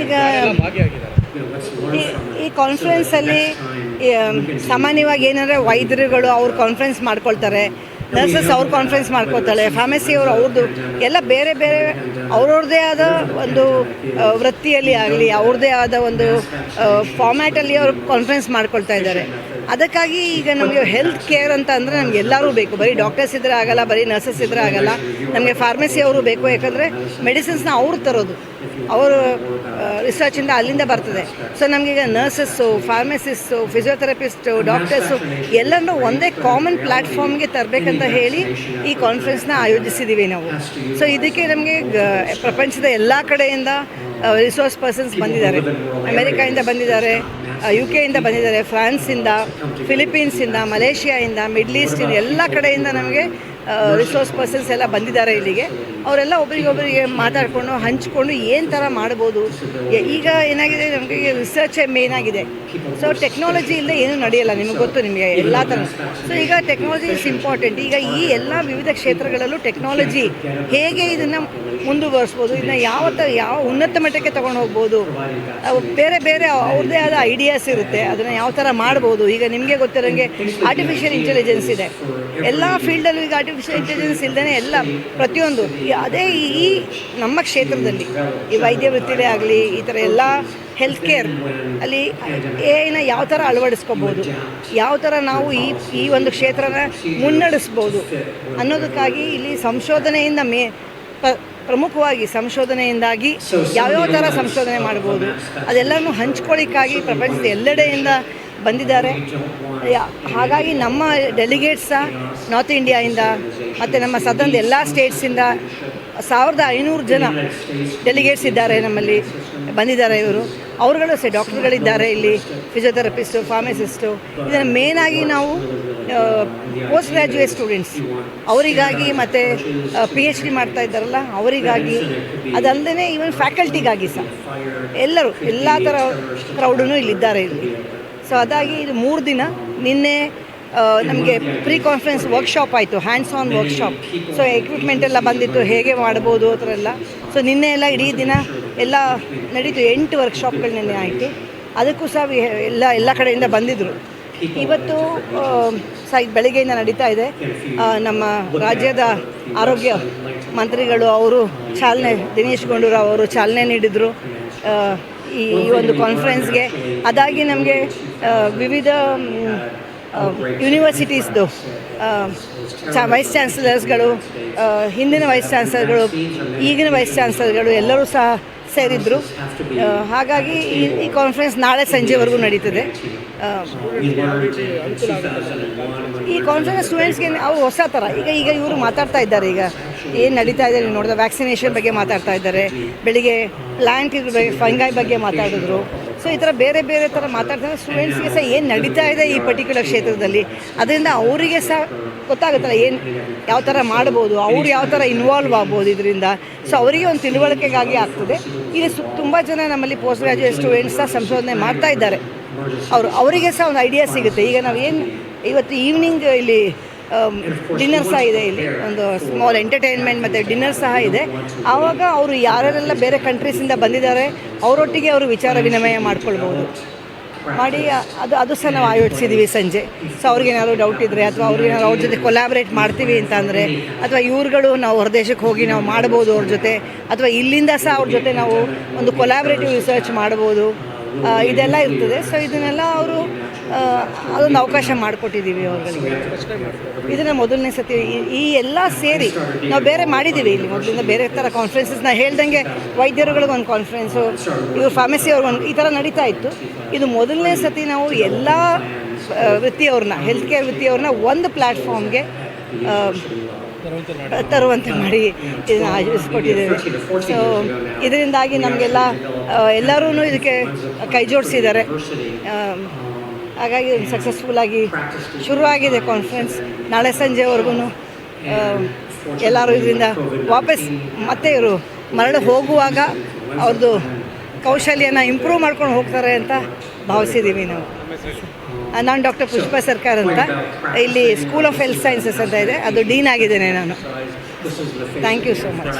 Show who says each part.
Speaker 1: ಈಗ ಈ ಕಾನ್ಫರೆನ್ಸಲ್ಲಿ ಸಾಮಾನ್ಯವಾಗಿ ಏನಂದರೆ ವೈದ್ಯರುಗಳು ಅವ್ರು ಕಾನ್ಫರೆನ್ಸ್ ಮಾಡ್ಕೊಳ್ತಾರೆ, ನರ್ಸಸ್ ಅವ್ರು ಕಾನ್ಫರೆನ್ಸ್ ಮಾಡ್ಕೊಳ್ತಾಳೆ, ಫಾರ್ಮಸಿಯವರು ಅವ್ರದ್ದು ಎಲ್ಲ ಬೇರೆ ಬೇರೆ ಅವ್ರವ್ರದ್ದೇ ಆದ ಒಂದು ವೃತ್ತಿಯಲ್ಲಿ ಆಗಲಿ ಅವ್ರದ್ದೇ ಆದ ಒಂದು ಫಾರ್ಮ್ಯಾಟಲ್ಲಿ ಅವರು ಕಾನ್ಫರೆನ್ಸ್ ಮಾಡ್ಕೊಳ್ತಾ ಇದ್ದಾರೆ. ಅದಕ್ಕಾಗಿ ಈಗ ನಮಗೆ ಹೆಲ್ತ್ ಕೇರ್ ಅಂತ ಅಂದರೆ ನಮ್ಗೆ ಎಲ್ಲರೂ ಬೇಕು, ಬರೀ ಡಾಕ್ಟರ್ಸ್ ಇದ್ದರೆ ಆಗಲ್ಲ, ಬರೀ ನರ್ಸಸ್ ಇದ್ದರೆ ಆಗಲ್ಲ, ನಮಗೆ ಫಾರ್ಮಸಿ ಅವರು ಬೇಕು. ಯಾಕಂದರೆ ಮೆಡಿಸಿನ್ಸ್ನ ಅವ್ರು ತರೋದು, ಅವರು ರಿಸರ್ಚಿಂದ ಅಲ್ಲಿಂದ ಬರ್ತದೆ. ಸೊ ನಮಗೀಗ ನರ್ಸಸ್ಸು, ಫಾರ್ಮಸಿಸ್ಟು, ಫಿಸಿಯೋಥೆರಪಿಸ್ಟು, ಡಾಕ್ಟರ್ಸು ಎಲ್ಲರನ್ನೂ ಒಂದೇ ಕಾಮನ್ ಪ್ಲ್ಯಾಟ್ಫಾರ್ಮ್ಗೆ ತರಬೇಕಂತ ಹೇಳಿ ಈ ಕಾನ್ಫರೆನ್ಸ್ನ ಆಯೋಜಿಸಿದ್ದೀವಿ ನಾವು. ಸೊ ಇದಕ್ಕೆ ನಮಗೆ ಪ್ರಪಂಚದ ಎಲ್ಲ ಕಡೆಯಿಂದ ರಿಸೋರ್ಸ್ ಪರ್ಸನ್ಸ್ ಬಂದಿದ್ದಾರೆ. ಅಮೆರಿಕಾಯಿಂದ ಬಂದಿದ್ದಾರೆ, UK ಇಂದ ಬಂದಿದ್ದಾರೆ, ಫ್ರಾನ್ಸಿಂದ, ಫಿಲಿಪೀನ್ಸಿಂದ, ಮಲೇಷಿಯಾಯಿಂದ, ಮಿಡ್ಲ್ ಈಸ್ಟಿಂದ ಎಲ್ಲ ಕಡೆಯಿಂದ ನಮಗೆ ರಿಸೋರ್ಸ್ ಪರ್ಸನ್ಸ್ ಎಲ್ಲ ಬಂದಿದ್ದಾರೆ ಇಲ್ಲಿಗೆ. ಅವರೆಲ್ಲ ಒಬ್ಬರಿಗೊಬ್ಬರಿಗೆ ಮಾತಾಡಿಕೊಂಡು ಹಂಚ್ಕೊಂಡು ಏನು ಥರ ಮಾಡ್ಬೋದು. ಈಗ ಏನಾಗಿದೆ, ನಮಗೆ ರಿಸರ್ಚೇ ಮೇನ್ ಆಗಿದೆ. ಸೊ ಟೆಕ್ನಾಲಜಿ ಇಲ್ಲದೆ ಏನೂ ನಡೆಯಲ್ಲ, ನಿಮಗೆ ಗೊತ್ತು, ನಿಮಗೆ ಎಲ್ಲ ಥರ. ಸೊ ಈಗ ಟೆಕ್ನಾಲಜಿ ಇಸ್ ಇಂಪಾರ್ಟೆಂಟ್. ಈಗ ಈ ಎಲ್ಲ ವಿವಿಧ ಕ್ಷೇತ್ರಗಳಲ್ಲೂ ಟೆಕ್ನಾಲಜಿ ಹೇಗೆ ಇದನ್ನು ಮುಂದುವರಿಸ್ಬೋದು, ಇದನ್ನು ಯಾವ ಉನ್ನತ ಮಟ್ಟಕ್ಕೆ ತೊಗೊಂಡು ಹೋಗ್ಬೋದು, ಬೇರೆ ಬೇರೆ ಅವ್ರದ್ದೇ ಆದ ಐಡಿಯಾಸ್ ಇರುತ್ತೆ, ಅದನ್ನು ಯಾವ ಥರ ಮಾಡ್ಬೋದು. ಈಗ ನಿಮಗೆ ಗೊತ್ತಿರೋಂಗೆ ಆರ್ಟಿಫಿಷಿಯಲ್ ಇಂಟೆಲಿಜೆನ್ಸ್ ಇದೆ, ಎಲ್ಲ ಫೀಲ್ಡಲ್ಲೂ ಈಗ ಆರ್ಟಿಫಿಷಿಯಲ್ ಇಂಟೆಲಿಜೆನ್ಸ್ ಇಲ್ಲದೇ ಎಲ್ಲ ಪ್ರತಿಯೊಂದು. ಅದೇ ಈ ನಮ್ಮ ಕ್ಷೇತ್ರದಲ್ಲಿ ಈ ವೈದ್ಯ ವೃತ್ತಿಲೇ ಆಗಲಿ, ಈ ಥರ ಎಲ್ಲ ಹೆಲ್ತ್ ಕೇರ್ ಅಲ್ಲಿ ಏನ ಯಾವ ಥರ ಅಳವಡಿಸ್ಕೋಬೋದು, ಯಾವ ಥರ ನಾವು ಈ ಒಂದು ಕ್ಷೇತ್ರನ ಮುನ್ನಡೆಸ್ಬೋದು ಅನ್ನೋದಕ್ಕಾಗಿ ಇಲ್ಲಿ ಸಂಶೋಧನೆಯಿಂದ ಪ್ರಮುಖವಾಗಿ ಸಂಶೋಧನೆಯಿಂದಾಗಿ ಯಾವ್ಯಾವ ಥರ ಸಂಶೋಧನೆ ಮಾಡ್ಬೋದು ಅದೆಲ್ಲನೂ ಹಂಚ್ಕೊಳ್ಳಿಕ್ಕಾಗಿ ಪ್ರಪಂಚದ ಎಲ್ಲೆಡೆಯಿಂದ ಬಂದಿದ್ದಾರೆ. ಹಾಗಾಗಿ ನಮ್ಮ ಡೆಲಿಗೇಟ್ಸ ನಾರ್ತ್ ಇಂಡಿಯಾಯಿಂದ ಮತ್ತು ನಮ್ಮ ಸದರ್ನ್ ಎಲ್ಲ ಸ್ಟೇಟ್ಸಿಂದ 1500 ಜನ ಡೆಲಿಗೇಟ್ಸ್ ಇದ್ದಾರೆ ನಮ್ಮಲ್ಲಿ ಬಂದಿದ್ದಾರೆ. ಅವರುಗಳು ಡಾಕ್ಟರ್ಗಳಿದ್ದಾರೆ ಇಲ್ಲಿ, ಫಿಸಿಯೋಥೆರಪಿಸ್ಟು, ಫಾರ್ಮಸಿಸ್ಟು. ಇದನ್ನು ಮೇನಾಗಿ ನಾವು ಪೋಸ್ಟ್ ಗ್ರ್ಯಾಜುಯೇಟ್ ಸ್ಟೂಡೆಂಟ್ಸ್ ಅವರಿಗಾಗಿ ಮತ್ತು PhD ಮಾಡ್ತಾ ಇದ್ದಾರಲ್ಲ ಅವರಿಗಾಗಿ, ಅದಲ್ಲದೆ ಈವನ್ ಫ್ಯಾಕಲ್ಟಿಗಾಗಿ ಸಹ ಎಲ್ಲರೂ ಎಲ್ಲ ಥರ ಕ್ರೌಡೂ ಇಲ್ಲಿದ್ದಾರೆ ಇಲ್ಲಿ. ಸೊ ಅದಾಗಿ ಇದು 3 ದಿನ. ನಿನ್ನೆ ನಮಗೆ ಪ್ರೀ ಕಾನ್ಫರೆನ್ಸ್ ವರ್ಕ್ಶಾಪ್ ಆಯಿತು, hands on workshop. So equipment ಎಲ್ಲ ಬಂದಿತ್ತು, ಹೇಗೆ ಮಾಡ್ಬೋದು ಆ ಥರ ಎಲ್ಲ. ಸೊ ನಿನ್ನೆ ಎಲ್ಲ ಇಡೀ ದಿನ ಎಲ್ಲ ನಡೀತು. 8 ವರ್ಕ್ಶಾಪ್ಗಳು ನಿನ್ನೆ ಆಯಿತು. ಅದಕ್ಕೂ ಸಹ ಎಲ್ಲ ಕಡೆಯಿಂದ ಬಂದಿದ್ದರು. ಇವತ್ತು ಬೆಳಗ್ಗೆಯಿಂದ ನಡೀತಾ ಇದೆ. ನಮ್ಮ ರಾಜ್ಯದ ಆರೋಗ್ಯ ಮಂತ್ರಿಗಳು ಅವರು ದಿನೇಶ್ ಗುಂಡೂರಾವ್ ಅವರು ಚಾಲನೆ ನೀಡಿದರು ಈ ಒಂದು ಕಾನ್ಫರೆನ್ಸ್ಗೆ. ಅದಾಗಿ ನಮಗೆ ವಿವಿಧ ಯೂನಿವರ್ಸಿಟೀಸ್ದು ವೈಸ್ ಚಾನ್ಸಲರ್ಸ್ಗಳು, ಹಿಂದಿನ ವೈಸ್ ಚಾನ್ಸಲರ್ಗಳು, ಈಗಿನ ವೈಸ್ ಚಾನ್ಸಲರ್ಗಳು ಎಲ್ಲರೂ ಸಹ ಸೇರಿದ್ರು. ಹಾಗಾಗಿ ಈ ಕಾನ್ಫರೆನ್ಸ್ ನಾಳೆ ಸಂಜೆವರೆಗೂ ನಡೀತದೆ. ಈ ಕಾನ್ಫರೆನ್ಸ್ ಸ್ಟೂಡೆಂಟ್ಸ್ಗೆ ಅವು ಹೊಸ ಥರ ಈಗ ಇವರು ಮಾತಾಡ್ತಾ ಇದ್ದಾರೆ. ಈಗ ಏನು ನಡೀತಾ ಇದೆ ನೀವು ನೋಡಿದ್ರೆ, ವ್ಯಾಕ್ಸಿನೇಷನ್ ಬಗ್ಗೆ ಮಾತಾಡ್ತಾ ಇದ್ದಾರೆ, ಬೆಳಿಗ್ಗೆ ಪ್ಲ್ಯಾಂಟ್ ಇದ್ರ ಬಗ್ಗೆ, ಫಂಗೈ ಬಗ್ಗೆ ಮಾತಾಡಿದ್ರು. ಸೊ ಈ ಥರ ಬೇರೆ ಬೇರೆ ಥರ ಮಾತಾಡ್ತಾರೆ. ಸ್ಟೂಡೆಂಟ್ಸ್ಗೆ ಸಹ ಏನು ನಡೀತಾ ಇದೆ ಈ ಪರ್ಟಿಕ್ಯುಲರ್ ಕ್ಷೇತ್ರದಲ್ಲಿ, ಅದರಿಂದ ಅವರಿಗೆ ಸಹ ಗೊತ್ತಾಗುತ್ತಲ್ಲ ಏನು ಯಾವ ಥರ ಮಾಡ್ಬೋದು, ಅವ್ರು ಯಾವ ಥರ ಇನ್ವಾಲ್ವ್ ಆಗ್ಬೋದು ಇದರಿಂದ. ಸೊ ಅವರಿಗೆ ಒಂದು ತಿಳುವಳಿಕೆಗಾಗಿ ಆಗ್ತದೆ. ಇಲ್ಲಿ ತುಂಬ ಜನ ನಮ್ಮಲ್ಲಿ ಪೋಸ್ಟ್ ಗ್ರ್ಯಾಜುಯೇಟ್ ಸ್ಟೂಡೆಂಟ್ಸ್ ಸಹ ಸಂಶೋಧನೆ ಮಾಡ್ತಾ ಇದ್ದಾರೆ. ಅವರಿಗೆ ಸಹ ಒಂದು ಐಡಿಯಾ ಸಿಗುತ್ತೆ. ಈಗ ನಾವೇನು ಇವತ್ತು ಈವ್ನಿಂಗ್ ಇಲ್ಲಿ ಡಿನ್ನರ್ ಸಹ ಇದೆ, ಇಲ್ಲಿ ಒಂದು ಸ್ಮಾಲ್ ಎಂಟರ್ಟೈನ್ಮೆಂಟ್ ಮತ್ತು ಡಿನ್ನರ್ ಸಹ ಇದೆ. ಆವಾಗ ಅವರು ಯಾರೆಲ್ಲ ಬೇರೆ ಕಂಟ್ರೀಸಿಂದ ಬಂದಿದ್ದಾರೆ ಅವರೊಟ್ಟಿಗೆ ಅವರು ವಿಚಾರ ವಿನಿಮಯ ಮಾಡ್ಕೊಳ್ಬೋದು ಮಾಡಿ. ಅದು ಸಹ ನಾವು ಆಯೋಜಿಸಿದ್ದೀವಿ ಸಂಜೆ. ಸೊ ಅವ್ರಿಗೇನಾದ್ರು ಡೌಟ್ ಇದ್ದರೆ ಅಥವಾ ಅವ್ರಿಗೇನಾದ್ರು ಅವ್ರ ಜೊತೆ ಕೊಲ್ಯಾಬ್ರೇಟ್ ಮಾಡ್ತೀವಿ ಅಂತ ಅಂದರೆ, ಅಥವಾ ಇವ್ರುಗಳು ನಾವು ಹೊರದೇಶಕ್ಕೆ ಹೋಗಿ ನಾವು ಮಾಡ್ಬೋದು ಅವ್ರ ಜೊತೆ, ಅಥವಾ ಇಲ್ಲಿಂದ ಸಹ ಅವ್ರ ಜೊತೆ ನಾವು ಒಂದು ಕೊಲ್ಯಾಬ್ರೇಟಿವ್ ರಿಸರ್ಚ್ ಮಾಡ್ಬೋದು, ಇದೆಲ್ಲ ಇರ್ತದೆ. ಸೊ ಇದನ್ನೆಲ್ಲ ಅವರು ಅದೊಂದು ಅವಕಾಶ ಮಾಡಿಕೊಟ್ಟಿದ್ದೀವಿ ಅವ್ರಿಗೆ. ಇದನ್ನು ಮೊದಲನೇ ಸತಿ ಈ ಎಲ್ಲ ಸೇರಿ ನಾವು ಬೇರೆ ಮಾಡಿದ್ದೀವಿ. ಇಲ್ಲಿ ಮೊದಲಿಂದ ಬೇರೆ ಥರ ಕಾನ್ಫರೆನ್ಸಸ್ನ ಹೇಳ್ದಂಗೆ ವೈದ್ಯರುಗಳಿಗೊಂದು ಕಾನ್ಫರೆನ್ಸು, ಇವರು ಫಾರ್ಮಸಿ ಅವ್ರಿಗೊಂದು ಈ ಥರ ನಡೀತಾ ಇತ್ತು. ಇದು ಮೊದಲನೇ ಸತಿ ನಾವು ಎಲ್ಲ ವೃತ್ತಿಯವ್ರನ್ನ, ಹೆಲ್ತ್ ಕೇರ್ ವೃತ್ತಿಯವ್ರನ್ನ ಒಂದು ಪ್ಲ್ಯಾಟ್ಫಾರ್ಮ್ಗೆ ತರುವಂತೆ ಮಾಡಿ ಇದನ್ನು ಆಯೋಜಿಸ್ಕೊಟ್ಟಿದ್ದೇವೆ. ಸೊ ಇದರಿಂದಾಗಿ ನಮಗೆಲ್ಲ ಎಲ್ಲರೂ ಇದಕ್ಕೆ ಕೈ ಜೋಡಿಸಿದ್ದಾರೆ. ಹಾಗಾಗಿ ಸಕ್ಸಸ್ಫುಲ್ಲಾಗಿ ಶುರುವಾಗಿದೆ ಕಾನ್ಫರೆನ್ಸ್. ನಾಳೆ ಸಂಜೆವರೆಗೂ ಎಲ್ಲರೂ ಇದರಿಂದ ವಾಪಸ್ ಮತ್ತೆ ಇವರು ಮರಳಿ ಹೋಗುವಾಗ ಅವ್ರದ್ದು ಕೌಶಲ್ಯನ ಇಂಪ್ರೂವ್ ಮಾಡ್ಕೊಂಡು ಹೋಗ್ತಾರೆ ಅಂತ ಭಾವಿಸಿದ್ದೀವಿ ನಾವು. ನಾನು ಡಾಕ್ಟರ್ ಪುಷ್ಪಾ ಸರ್ಕಾರ್ ಅಂತ, ಇಲ್ಲಿ ಸ್ಕೂಲ್ ಆಫ್ ಹೆಲ್ತ್ ಸೈನ್ಸಸ್ ಅಂತ ಇದೆ, ಅದು ಡೀನ್ ಆಗಿದ್ದೇನೆ ನಾನು. Thank you so much.